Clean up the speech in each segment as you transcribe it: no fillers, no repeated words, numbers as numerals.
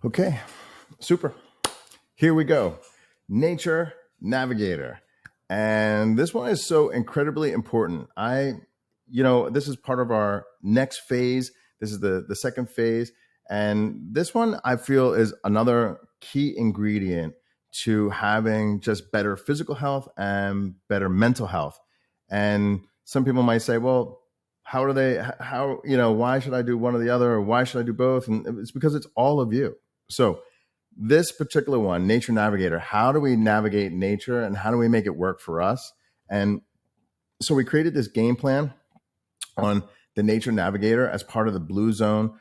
Okay, super. Here we go. Nature Navigator. And this one is so incredibly important. This is part of our next phase. This is the second phase. And this one I feel is another key ingredient to having just better physical health and better mental health. And some people might say, well, why should I do one or the other? Or why should I do both? And it's because it's all of you. So this particular one, Nature Navigator, how do we navigate nature and how do we make it work for us? And so we created this game plan on the Nature Navigator as part of the Blue Zone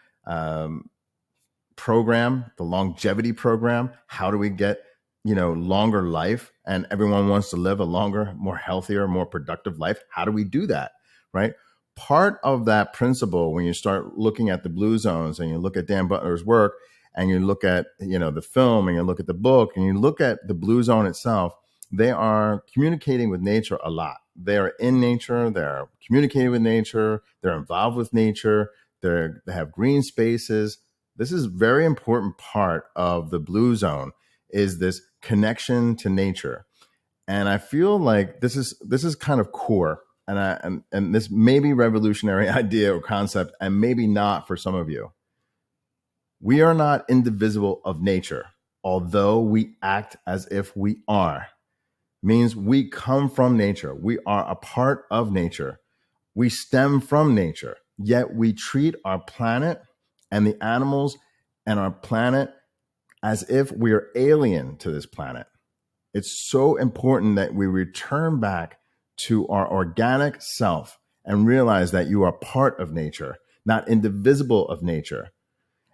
program, the longevity program. How do we get, longer life? And everyone wants to live a longer, more healthier, more productive life. How do we do that? Right? Part of that principle, when you start looking at the Blue Zones and you look at Dan Butler's work, and you look at the film and you look at the book and you look at the Blue Zone itself, they are communicating with nature a lot. They are in nature, they're communicating with nature, they're involved with nature, they have green spaces. This is a very important part of the Blue Zone, is this connection to nature. And I feel like this is kind of core, and this may be revolutionary idea or concept, and maybe not for some of you. We are not indivisible of nature, although we act as if we are. Means we come from nature. We are a part of nature. We stem from nature, yet we treat our planet and the animals and our planet as if we are alien to this planet. It's so important that we return back to our organic self and realize that you are part of nature, not indivisible of nature.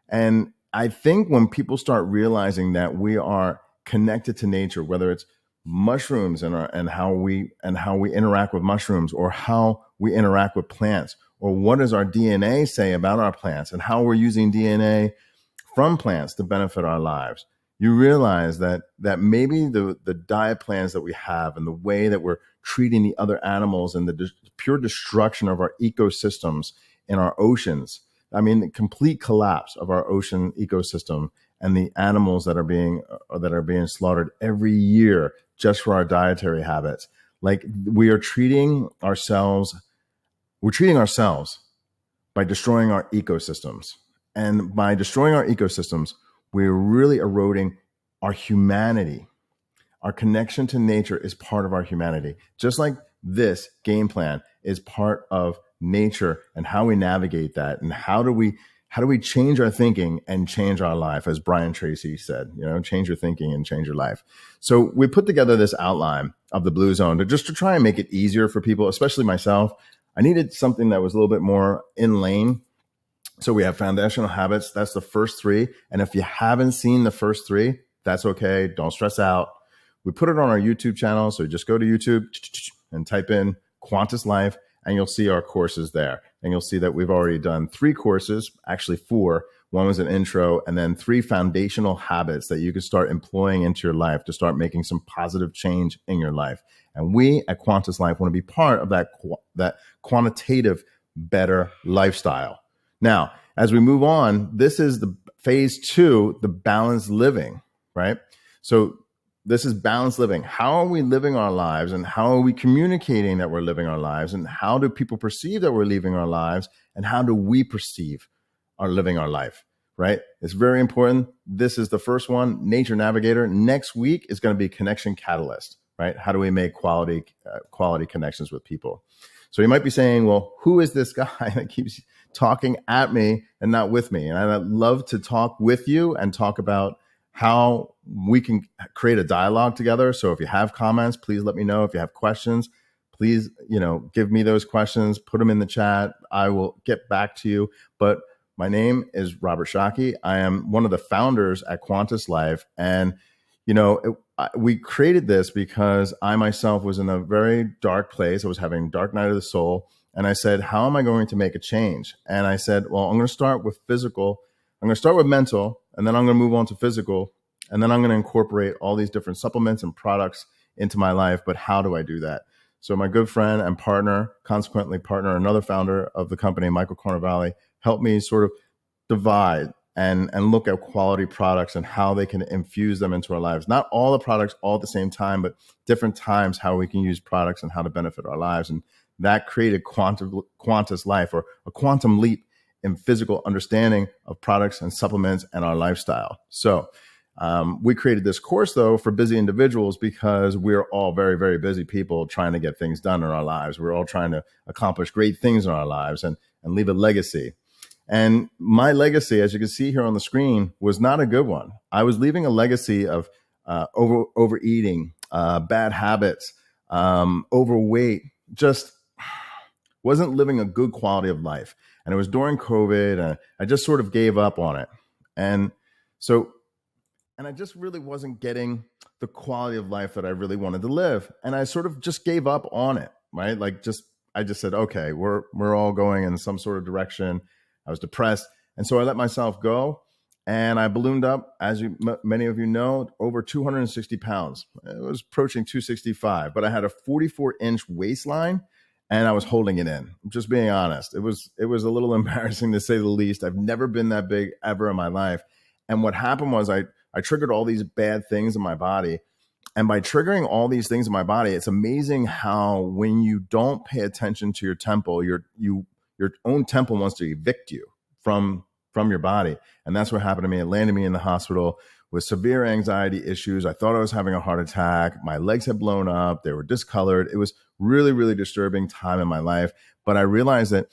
And I think when people start realizing that we are connected to nature, whether it's mushrooms and how we interact with mushrooms, or how we interact with plants, or what does our DNA say about our plants, and how we're using DNA from plants to benefit our lives, you realize that maybe the diet plans that we have and the way that we're treating the other animals and the pure destruction of our ecosystems in our oceans. I mean, the complete collapse of our ocean ecosystem and the animals that are being slaughtered every year just for our dietary habits. Like, we're treating ourselves by destroying our ecosystems. And by destroying our ecosystems, we're really eroding our humanity. Our connection to nature is part of our humanity. Just like this game plan is part of nature and how we navigate that, and how do we change our thinking and change our life, as Brian Tracy said, change your thinking and change your life. So we put together this outline of the Blue Zone to try and make it easier for people, especially myself. I needed something that was a little bit more in lane. So we have foundational habits. That's the first 3. And if you haven't seen the first 3, that's okay. Don't stress out. We put it on our YouTube channel. So just go to YouTube and type in Quantus Life, and you'll see our courses there. And you'll see that we've already done 3 courses, actually 4. One was an intro, and then 3 foundational habits that you can start employing into your life to start making some positive change in your life. And we at Quantus Life want to be part of that quantitative, better lifestyle. Now, as we move on, this is the phase 2, the balanced living, right? So this is balanced living. How are we living our lives, and how are we communicating that we're living our lives, and how do people perceive that we're living our lives, and how do we perceive our living our life, right? It's very important. This is the first one, Nature Navigator. Next week is going to be Connection Catalyst, right? How do we make quality connections with people? So you might be saying, well, who is this guy that keeps talking at me and not with me? And I'd love to talk with you and talk about how we can create a dialogue together. So if you have comments, please let me know. If you have questions, please, give me those questions, put them in the chat. I will get back to you. But my name is Robert Shockey. I am one of the founders at Quantus Life. And, we created this because I myself was in a very dark place. I was having a dark night of the soul. And I said, how am I going to make a change? And I said, well, I'm going to start with physical. I'm going to start with mental, and then I'm going to move on to physical. And then I'm going to incorporate all these different supplements and products into my life. But how do I do that? So my good friend and partner, consequently partner, another founder of the company, Michael Carnevale, helped me sort of divide and look at quality products and how they can infuse them into our lives. Not all the products all at the same time, but different times how we can use products and how to benefit our lives. And that created Quantus Life, or a quantum leap in physical understanding of products and supplements and our lifestyle. So we created this course, though, for busy individuals because we're all very, very busy people trying to get things done in our lives. We're all trying to accomplish great things in our lives and leave a legacy. And my legacy, as you can see here on the screen, was not a good one. I was leaving a legacy of overeating, bad habits, overweight, just wasn't living a good quality of life. And it was during COVID, and I just sort of gave up on it. And I just really wasn't getting the quality of life that I really wanted to live. And I sort of just gave up on it, right? I just said, okay, we're all going in some sort of direction. I was depressed. And so I let myself go, and I ballooned up, as many of you know, over 260 pounds. It was approaching 265, but I had a 44-inch waistline, and I was holding it in. Just being honest, it was a little embarrassing, to say the least. I've never been that big ever in my life. And what happened was I triggered all these bad things in my body. And by triggering all these things in my body, it's amazing how when you don't pay attention to your temple, your own temple wants to evict you from your body. And that's what happened to me. It landed me in the hospital with severe anxiety issues. I thought I was having a heart attack. My legs had blown up. They were discolored. It was really, really disturbing time in my life. But I realized that,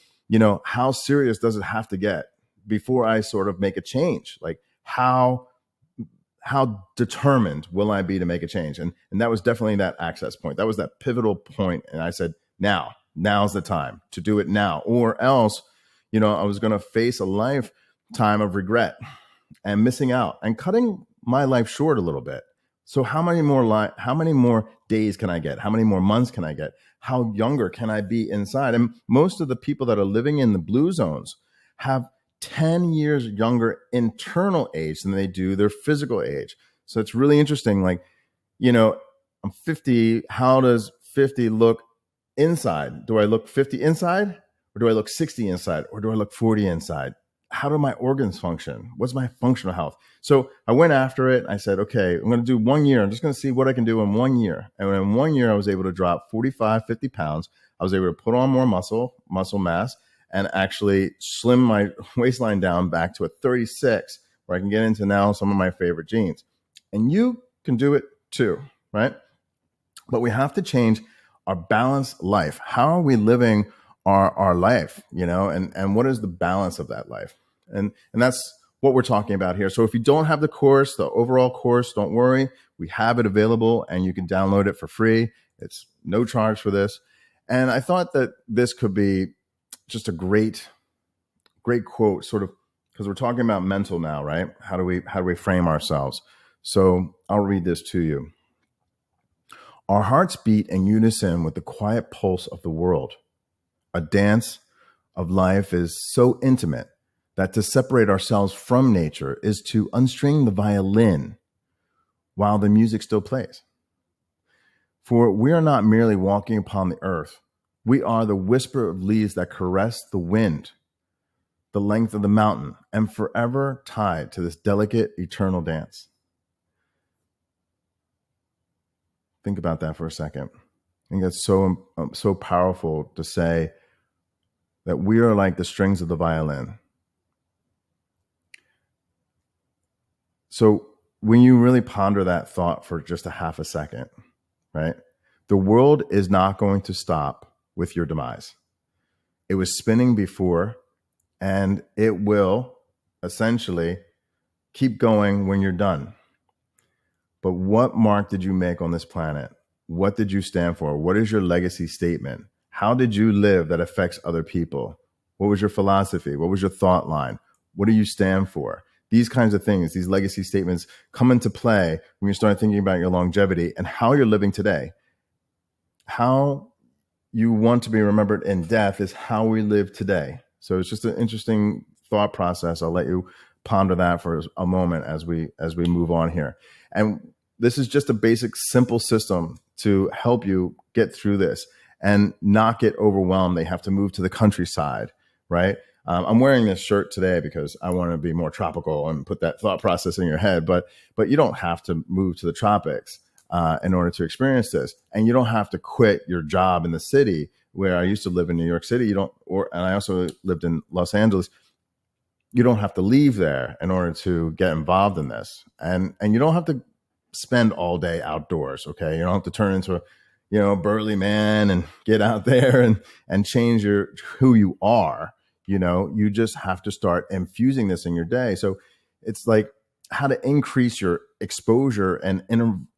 how serious does it have to get before I sort of make a change? Like how determined will I be to make a change? And that was definitely that access point. That was that pivotal point. And I said, now's the time to do it now, or else, I was going to face a lifetime of regret and missing out and cutting my life short a little bit. So how many more days can I get? How many more months can I get? How younger can I be inside? And most of the people that are living in the blue zones have 10 years younger internal age than they do their physical age. So it's really interesting. Like, I'm 50. How does 50 look inside? Do I look 50 inside, or do I look 60 inside, or do I look 40 inside? How do my organs function? What's my functional health? So I went after it. I said, okay, I'm going to do 1 year. I'm just going to see what I can do in 1 year. And in 1 year, I was able to drop 45, 50 pounds. I was able to put on more muscle mass, and actually slim my waistline down back to a 36, where I can get into now some of my favorite jeans. And you can do it too, right? But we have to change our balanced life. How are we living our life, and what is the balance of that life? And that's what we're talking about here. So if you don't have the course, the overall course, don't worry. We have it available, and you can download it for free. It's no charge for this. And I thought that this could be just a great quote, sort of, because we're talking about mental now, right? How do we frame ourselves? So I'll read this to you. Our hearts beat in unison with the quiet pulse of the world. A dance of life is so intimate that to separate ourselves from nature is to unstring the violin while the music still plays. For we are not merely walking upon the earth. We are the whisper of leaves that caress the wind, the length of the mountain, and forever tied to this delicate, eternal dance. Think about that for a second. I think that's so powerful to say that we are like the strings of the violin. So when you really ponder that thought for just a half a second, right? The world is not going to stop with your demise. It was spinning before, and it will essentially keep going when you're done. But what mark did you make on this planet? What did you stand for? What is your legacy statement? How did you live that affects other people? What was your philosophy? What was your thought line? What do you stand for? These kinds of things, these legacy statements come into play when you start thinking about your longevity and how you're living today. How you want to be remembered in death is how we live today. So it's just an interesting thought process. I'll let you ponder that for a moment as we move on here. And this is just a basic, simple system to help you get through this and not get overwhelmed. They have to move to the countryside, right? I'm wearing this shirt today because I want to be more tropical and put that thought process in your head. But you don't have to move to the tropics in order to experience this, and you don't have to quit your job in the city. Where I used to live in New York City, and I also lived in Los Angeles. You don't have to leave there in order to get involved in this, and you don't have to spend all day outdoors. Okay, you don't have to turn into a burly man and get out there and change who you are. You just have to start infusing this in your day. So it's like how to increase your exposure and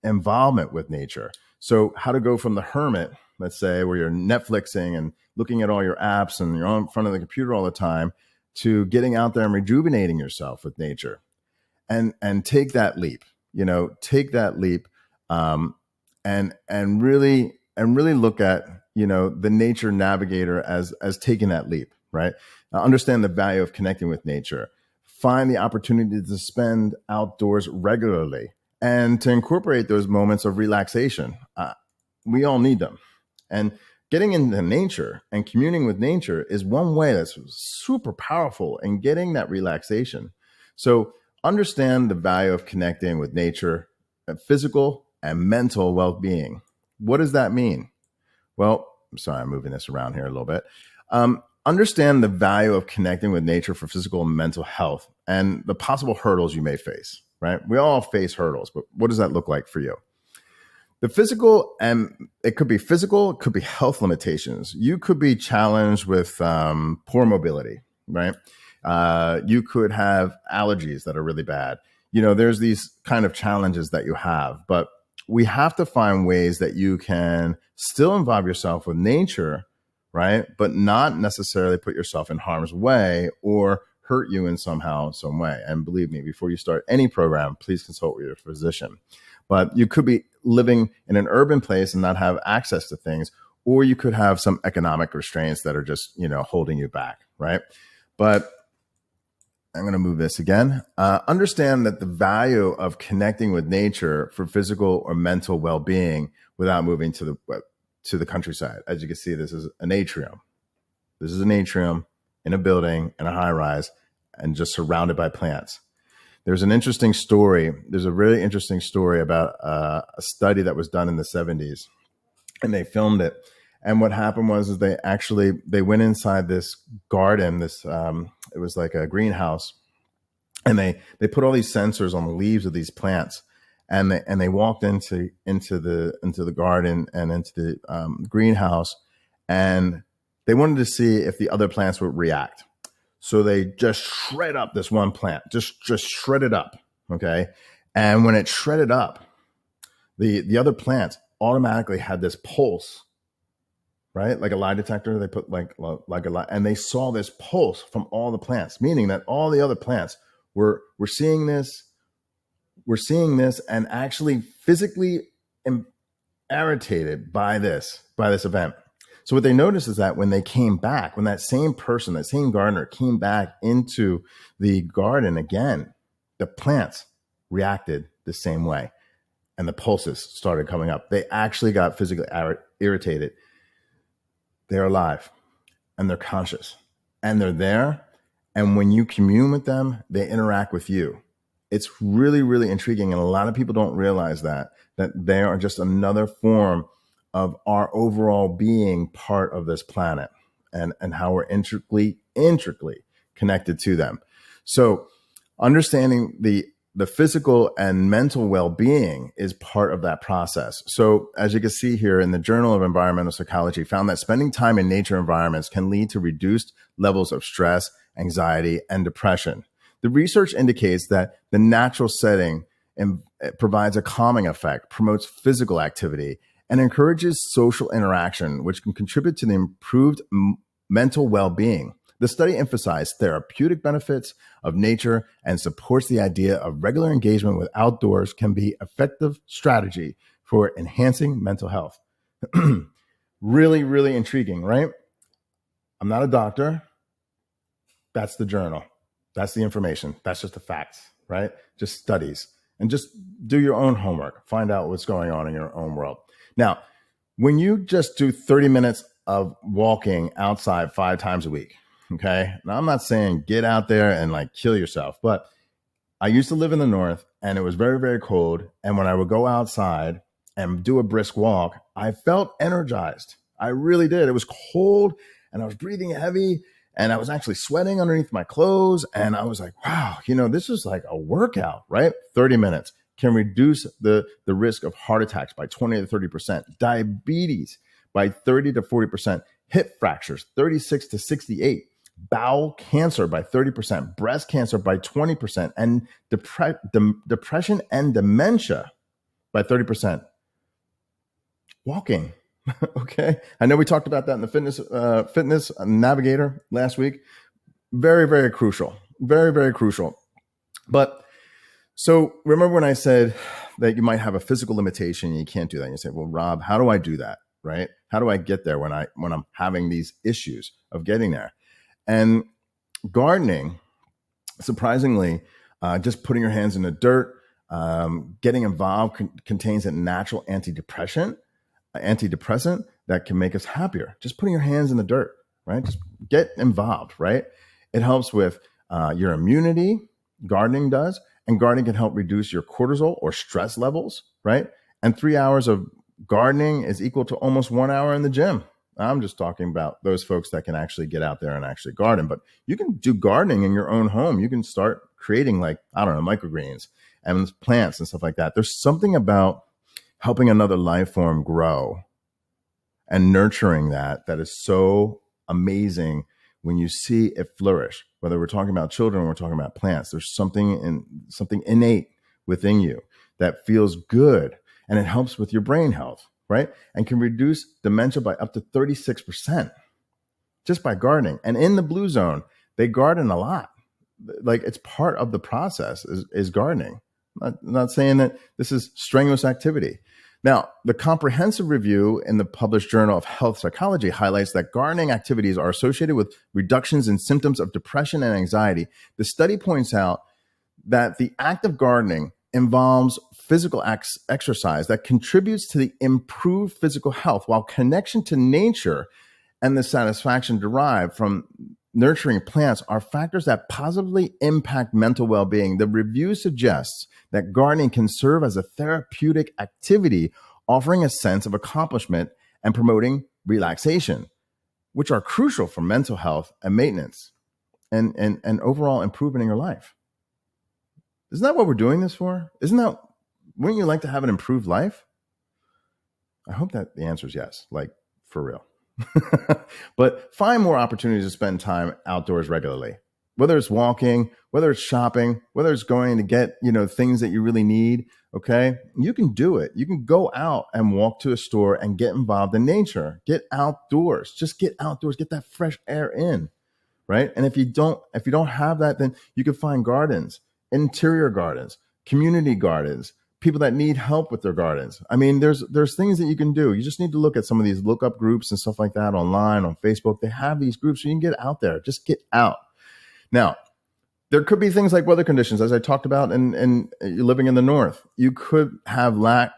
involvement with nature. So how to go from the hermit, let's say, where you're Netflixing and looking at all your apps and you're on front of the computer all the time, to getting out there and rejuvenating yourself with nature, and take that leap. Take that leap, and really look at the Nature Navigator as taking that leap. Right? Now, understand the value of connecting with nature. Find the opportunity to spend outdoors regularly and to incorporate those moments of relaxation. We all need them, and getting into nature and communing with nature is one way that's super powerful in getting that relaxation. So understand the value of connecting with nature, physical and mental well-being. What does that mean? Well, I'm sorry, I'm moving this around here a little bit. Understand the value of connecting with nature for physical and mental health and the possible hurdles you may face, right? We all face hurdles, but what does that look like for you? The physical, and it could be physical, it could be health limitations. You could be challenged with poor mobility, right? You could have allergies that are really bad. There's these kind of challenges that you have, but we have to find ways that you can still involve yourself with nature, right? But not necessarily put yourself in harm's way or hurt you in some way. And believe me, before you start any program, please consult with your physician. But you could be living in an urban place and not have access to things, or you could have some economic restraints that are just, holding you back, right? But I'm going to move this again. Understand that the value of connecting with nature for physical or mental well-being without moving to the countryside. As you can see, this is an atrium. This is an atrium in a building in a high rise and just surrounded by plants. There's an interesting story. There's a really interesting story about a study that was done in the 70s, and they filmed it. And what happened was they went inside this garden. It was like a greenhouse, and they put all these sensors on the leaves of these plants, and they walked into the garden and into the greenhouse, and they wanted to see if the other plants would react. So they just shred up this one plant, just shred it up, okay? And when it shredded up, the other plants automatically had this pulse, right? Like a lie detector, they put like a lie, and they saw this pulse from all the plants, meaning that all the other plants were seeing this, and actually physically irritated by this event. So what they noticed is that when they came back, when that same person, that same gardener came back into the garden again, the plants reacted the same way and the pulses started coming up. They actually got physically irritated. They're alive and they're conscious and they're there. And when you commune with them, they interact with you. It's really, really intriguing. And a lot of people don't realize that they are just another form of our overall being part of this planet and how we're intricately connected to them. So understanding the physical and mental well-being is part of that process. So as you can see here in the Journal of Environmental Psychology, found that spending time in nature environments can lead to reduced levels of stress, anxiety, and depression. The research indicates that the natural setting provides a calming effect, promotes physical activity, and encourages social interaction, which can contribute to the improved mental well-being. The study emphasized therapeutic benefits of nature and supports the idea of regular engagement with outdoors can be an effective strategy for enhancing mental health. Really, really intriguing, right? I'm not a doctor. That's the journal. That's the information. That's just the facts, right? Just studies. And just do your own homework. Find out what's going on in your own world. Now, when you just do 30 minutes of walking outside 5 times a week, Okay. Now, I'm not saying get out there and like kill yourself, but I used to live in the north and it was very, very cold. And when I would go outside and do a brisk walk, I felt energized. I really did. It was cold and I was breathing heavy and I was actually sweating underneath my clothes. And I was like, wow, this is like a workout, right? 30 minutes can reduce the risk of heart attacks by 20 to 30%, diabetes by 30 to 40%, hip fractures, 36 to 68, bowel cancer by 30%, breast cancer by 20%, and depression and dementia by 30%. Walking. Okay. I know we talked about that in the fitness navigator last week. Very, very crucial. Very, very crucial. But so remember when I said that you might have a physical limitation and you can't do that. And you say, well, Rob, how do I do that? Right? How do I get there when I'm having these issues of getting there? And gardening, surprisingly, just putting your hands in the dirt, getting involved contains a natural antidepressant that can make us happier. Just putting your hands in the dirt, right? Just get involved, right? It helps with your immunity. Gardening does. And gardening can help reduce your cortisol or stress levels, right? And 3 hours of gardening is equal to almost 1 hour in the gym. I'm just talking about those folks that can actually get out there and actually garden. But you can do gardening in your own home. You can start creating microgreens and plants and stuff like that. There's something about helping another life form grow and nurturing that is so amazing when you see it flourish. Whether we're talking about children or we're talking about plants, there's something innate within you that feels good, and it helps with your brain health, right? And can reduce dementia by up to 36% just by gardening. And in the blue zone, they garden a lot. Like, it's part of the process is gardening. I'm not saying that this is strenuous activity. Now, the comprehensive review in the published Journal of Health Psychology highlights that gardening activities are associated with reductions in symptoms of depression and anxiety. The study points out that the act of gardening involves physical exercise that contributes to the improved physical health, while connection to nature and the satisfaction derived from nurturing plants are factors that positively impact mental well-being. The review suggests that gardening can serve as a therapeutic activity, offering a sense of accomplishment and promoting relaxation, which are crucial for mental health and maintenance and overall improvement in your life. Isn't that what we're doing this for? Wouldn't you like to have an improved life? I hope that the answer is yes, like for real. But find more opportunities to spend time outdoors regularly, whether it's walking, whether it's shopping, whether it's going to get, things that you really need. Okay. You can do it. You can go out and walk to a store and get involved in nature, get outdoors, just get outdoors, get that fresh air in. Right. And if you don't have that, then you can find gardens, interior gardens, community gardens, people that need help with their gardens. I mean, there's things that you can do. You just need to look at some of these lookup groups and stuff like that online, on Facebook. They have these groups so you can get out there. Just get out. Now, there could be things like weather conditions, as I talked about, and living in the north. You could have lack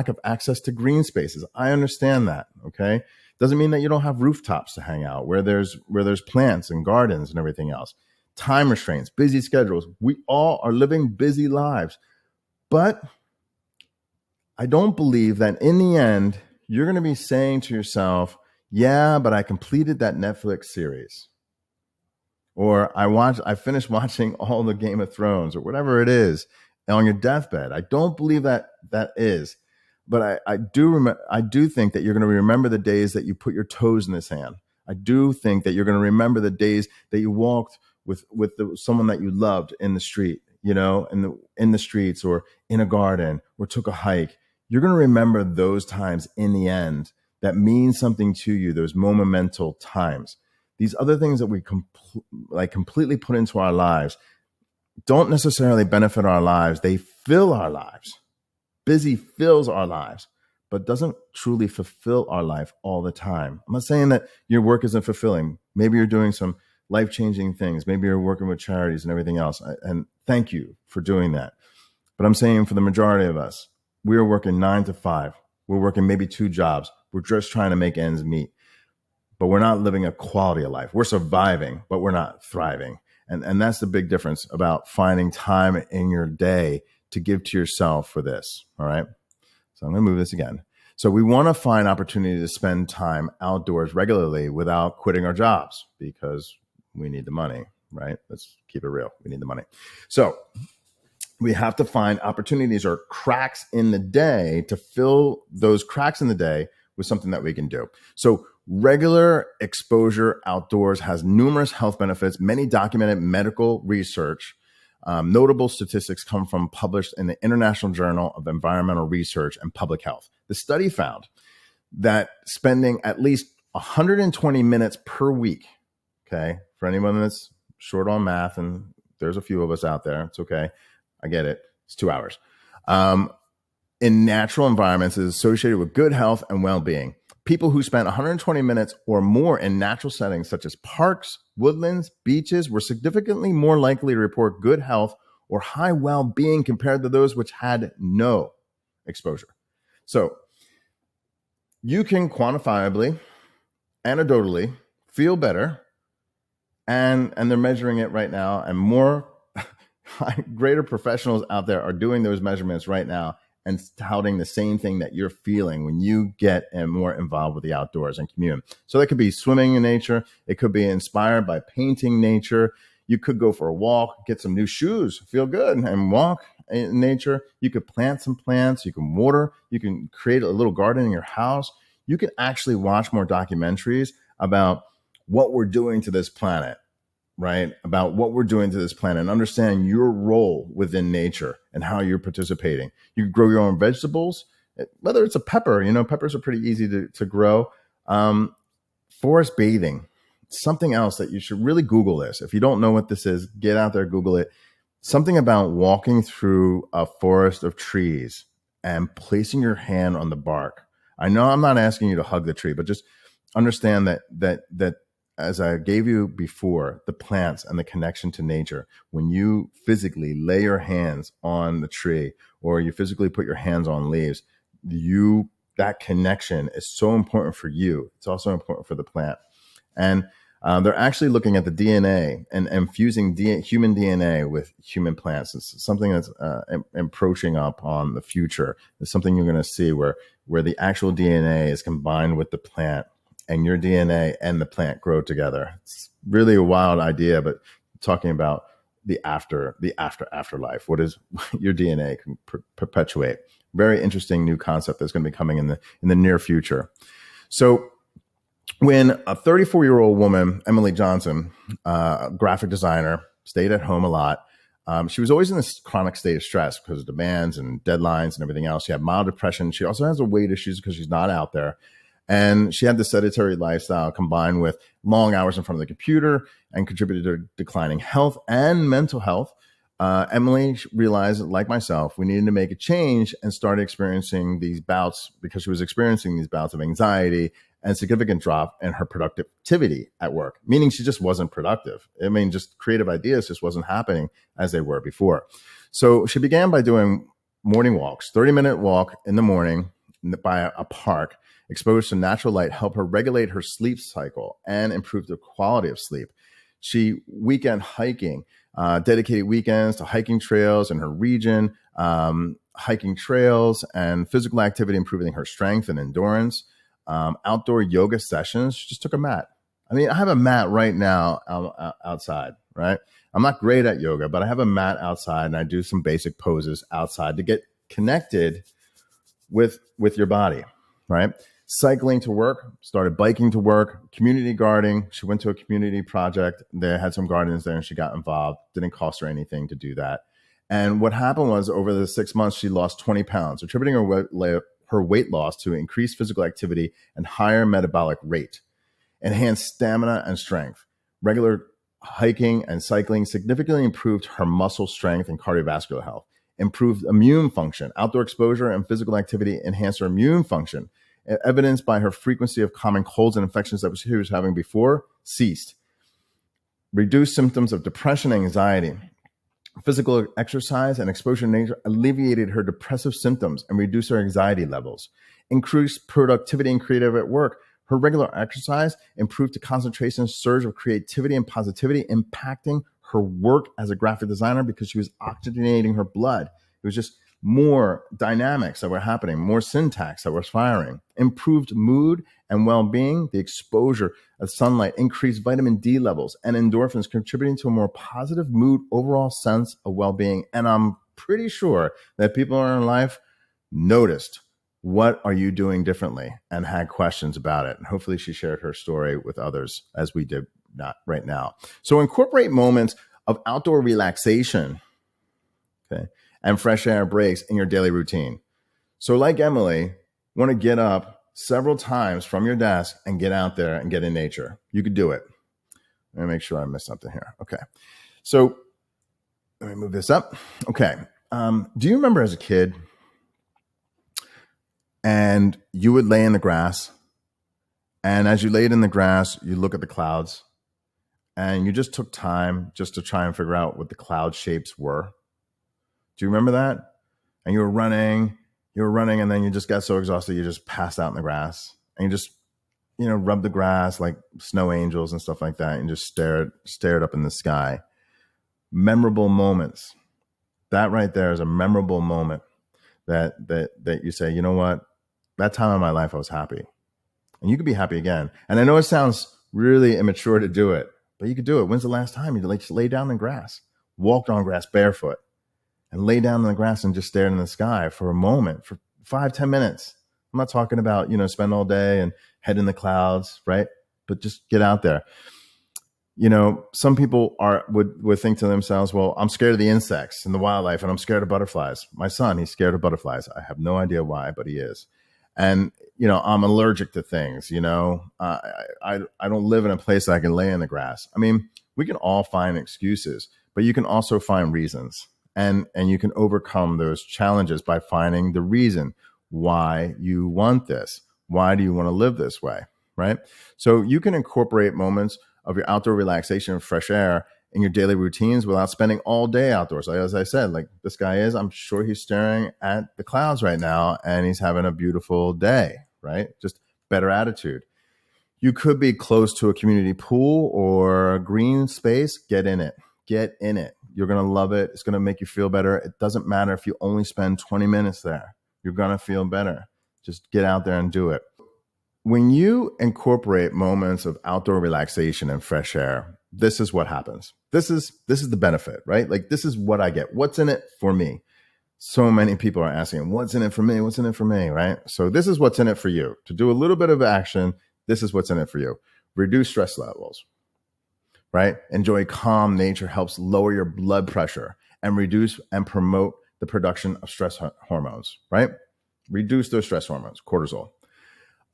of access to green spaces. I understand that. Okay. Doesn't mean that you don't have rooftops to hang out where there's plants and gardens and everything else. Time restraints, busy schedules. We all are living busy lives. But I don't believe that in the end, you're going to be saying to yourself, yeah, but I completed that Netflix series. Or I finished watching all the Game of Thrones, or whatever it is, on your deathbed. I don't believe that is. But I do think that you're going to remember the days that you put your toes in the sand. I do think that you're going to remember the days that you walked with someone that you loved in the street, in the streets or in a garden, or took a hike. You're going to remember those times in the end that mean something to you, those momental times. These other things that we completely put into our lives don't necessarily benefit our lives. They fill our lives. Busy fills our lives, but doesn't truly fulfill our life all the time. I'm not saying that your work isn't fulfilling. Maybe you're doing some life-changing things. Maybe you're working with charities and everything else. And thank you for doing that. But I'm saying for the majority of us, we are working 9 to 5. We're working maybe 2 jobs. We're just trying to make ends meet. but we're not living a quality of life. We're surviving, but we're not thriving. And that's the big difference about finding time in your day to give to yourself for this. All right. So I'm going to move this again. So we want to find opportunity to spend time outdoors regularly without quitting our jobs because we need the money, right? Let's keep it real. We need the money. So we have to find opportunities or cracks in the day to fill those cracks in the day with something that we can do. So regular exposure outdoors has numerous health benefits, many documented medical research. Notable statistics come from published in the International Journal of Environmental Research and Public Health. The study found that spending at least 120 minutes per week, okay, for anyone that's short on math, and there's a few of us out there, it's okay. I get it. It's 2 hours. In natural environments is associated with good health and well-being. People who spent 120 minutes or more in natural settings such as parks, woodlands, beaches were significantly more likely to report good health or high well-being compared to those which had no exposure. So you can quantifiably, anecdotally feel better, and they're measuring it right now, and more greater professionals out there are doing those measurements right now and touting the same thing that you're feeling when you get more involved with the outdoors and commune. So that could be swimming in nature. It could be inspired by painting nature. You could go for a walk, get some new shoes, feel good, and walk in nature. You could plant some plants. You can water. You can create a little garden in your house. You can actually watch more documentaries about what we're doing to this planet, right? About what we're doing to this planet and understand your role within nature and how you're participating. You can grow your own vegetables, whether it's a pepper, peppers are pretty easy to grow. Forest bathing, something else that you should really Google this. If you don't know what this is, get out there, Google it. Something about walking through a forest of trees and placing your hand on the bark. I know I'm not asking you to hug the tree, but just understand that as I gave you before, the plants and the connection to nature, when you physically lay your hands on the tree or you physically put your hands on leaves, that connection is so important for you. It's also important for the plant. And they're actually looking at the DNA and fusing human DNA with human plants. It's something that's approaching up on the future. It's something you're going to see where the actual DNA is combined with the plant, and your DNA and the plant grow together. It's really a wild idea, but talking about the afterlife, what is your DNA can perpetuate. Very interesting new concept that's going to be coming in the near future. So when a 34-year-old woman, Emily Johnson, graphic designer, stayed at home a lot, she was always in this chronic state of stress because of demands and deadlines and everything else. She had mild depression. She also has weight issues because she's not out there. And she had the sedentary lifestyle combined with long hours in front of the computer and contributed to declining health and mental health. Emily realized, like myself, we needed to make a change and started experiencing these bouts because she was experiencing these bouts of anxiety and significant drop in her productivity at work, meaning she just wasn't productive. Just creative ideas just wasn't happening as they were before. So she began by doing morning walks, 30-minute walk in the morning by a park, exposed to natural light, help her regulate her sleep cycle and improve the quality of sleep. She weekend hiking, dedicated weekends to hiking trails in her region, hiking trails and physical activity, improving her strength and endurance. Outdoor yoga sessions. She just took a mat. I have a mat right now outside, right? I'm not great at yoga, but I have a mat outside and I do some basic poses outside to get connected with your body, right? Cycling to work, started biking to work, community gardening. She went to a community project. They had some gardens there and she got involved. Didn't cost her anything to do that. And what happened was over the 6 months, she lost 20 pounds, attributing her weight loss to increased physical activity and higher metabolic rate, enhanced stamina and strength. Regular hiking and cycling significantly improved her muscle strength and cardiovascular health, improved immune function. Outdoor exposure and physical activity enhanced her immune function, evidenced by her frequency of common colds and infections that she was having before ceased. Reduced symptoms of depression and anxiety. Physical exercise and exposure to nature alleviated her depressive symptoms and reduced her anxiety levels. Increased productivity and creativity at work. Her regular exercise improved the concentration surge of creativity and positivity, impacting her work as a graphic designer because she was oxygenating her blood. It was just more dynamics that were happening, more syntax that was firing, improved mood and well-being. The exposure of sunlight increased vitamin D levels and endorphins, contributing to a more positive mood, overall sense of well-being. And I'm pretty sure that people in our life noticed what are you doing differently and had questions about it. And hopefully she shared her story with others as we did not right now. So incorporate moments of outdoor relaxation, okay, and fresh air breaks in your daily routine. So like Emily, want to get up several times from your desk and get out there and get in nature. You could do it. Let me make sure I missed something here. Okay. So let me move this up. Okay. Do you remember as a kid and you would lay in the grass, and as you laid in the grass, you look at the clouds and you just took time just to try and figure out what the cloud shapes were? Do you remember that? And you were running, and then you just got so exhausted, you just passed out in the grass, and you just, rubbed the grass like snow angels and stuff like that, and just stared up in the sky. Memorable moments. That right there is a memorable moment that you say, you know what? That time in my life, I was happy. And you could be happy again. And I know it sounds really immature to do it, but you could do it. When's the last time you just lay down in grass, walked on grass barefoot, and lay down in the grass and just stared in the sky for a moment, for 5-10 minutes? I'm not talking about, spend all day and head in the clouds, right? But just get out there. Some people would think to themselves, well, I'm scared of the insects and the wildlife, and I'm scared of butterflies. My son, he's scared of butterflies. I have no idea why, but he is. And, I'm allergic to things, I don't live in a place that I can lay in the grass. I mean, we can all find excuses, but you can also find reasons, and you can overcome those challenges by finding the reason why you want this. Why do you want to live this way? Right? So you can incorporate moments of your outdoor relaxation and fresh air in your daily routines without spending all day outdoors. Like, as I said, like this guy is, I'm sure he's staring at the clouds right now and he's having a beautiful day, right? Just better attitude. You could be close to a community pool or a green space. Get in it. Get in it. You're going to love it. It's going to make you feel better. It doesn't matter if you only spend 20 minutes there. You're going to feel better. Just get out there and do it. When you incorporate moments of outdoor relaxation and fresh air, this is what happens. This is the benefit, right? Like, this is what I get. What's in it for me? So many people are asking, what's in it for me? What's in it for me, right? So this is what's in it for you. To do a little bit of action, this is what's in it for you. Reduce stress levels, right? Enjoy calm nature helps lower your blood pressure and reduce and promote the production of stress hormones, right? Reduce those stress hormones, cortisol.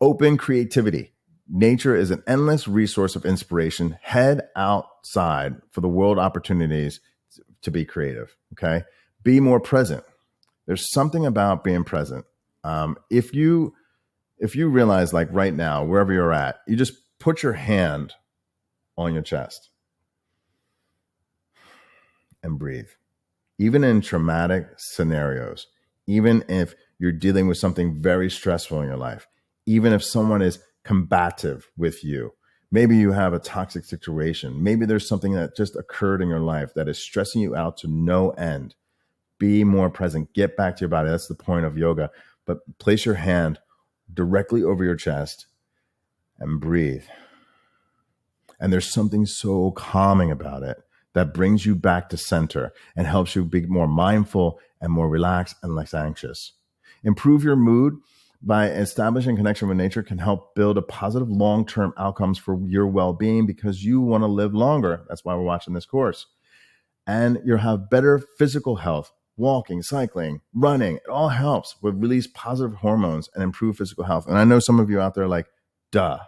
Open creativity. Nature is an endless resource of inspiration. Head outside for the world opportunities to be creative, okay? Be more present. There's something about being present. If you realize, like right now, wherever you're at, you just put your hand on your chest and breathe. Even in traumatic scenarios, even if you're dealing with something very stressful in your life, even if someone is combative with you, maybe you have a toxic situation, maybe there's something that just occurred in your life that is stressing you out to no end, be more present. Get back to your body. That's the point of yoga. But place your hand directly over your chest and breathe. And there's something so calming about it that brings you back to center and helps you be more mindful and more relaxed and less anxious. Improve your mood by establishing connection with nature can help build a positive long-term outcomes for your well-being because you want to live longer. That's why we're watching this course. And you'll have better physical health. Walking, cycling, running, it all helps with release positive hormones and improve physical health. And I know some of you out there are like, duh.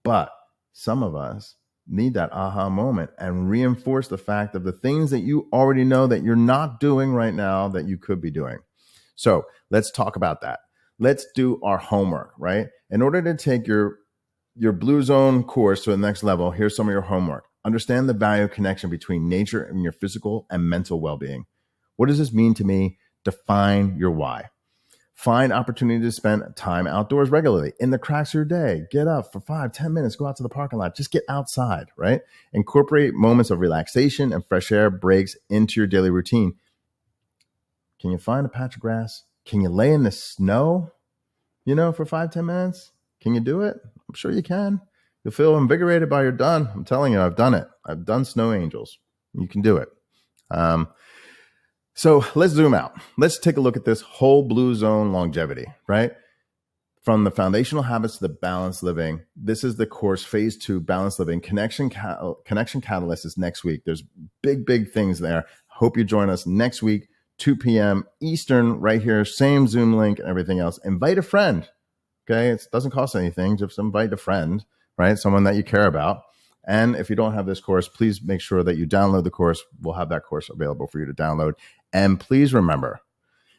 But some of us need that aha moment and reinforce the fact of the things that you already know that you're not doing right now that you could be doing. So let's talk about that. Let's do our homework, right? In order to take your Blue Zone course to the next level, here's some of your homework. Understand the value connection between nature and your physical and mental well-being. What does this mean to me? Define your why. Find opportunity to spend time outdoors regularly in the cracks of your day. Get up for 5-10 minutes, go out to the parking lot, just get outside, right? Incorporate moments of relaxation and fresh air breaks into your daily routine. Can you find a patch of grass? Can you lay in the snow, for 5-10 minutes? Can you do it? I'm sure you can. You'll feel invigorated by you're done. I'm telling you, I've done it. I've done snow angels. You can do it. So let's zoom out. Let's take a look at this whole blue zone longevity, right? From the foundational habits to the balanced living. This is the course, phase 2, balanced living. Connection Catalyst is next week. There's big things there. Hope you join us next week, 2 p.m. Eastern, right here. Same Zoom link and everything else. Invite a friend. Okay. It doesn't cost anything. Just invite a friend, right? Someone that you care about. And if you don't have this course, please make sure that you download the course. We'll have that course available for you to download. And please remember,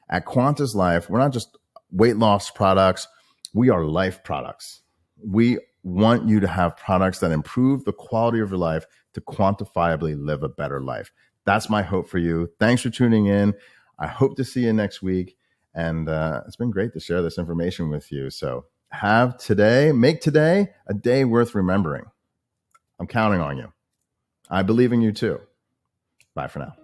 at Quantus Life, we're not just weight loss products. We are life products. We want you to have products that improve the quality of your life to quantifiably live a better life. That's my hope for you. Thanks for tuning in. I hope to see you next week. And it's been great to share this information with you. So make today a day worth remembering. I'm counting on you. I believe in you too. Bye for now.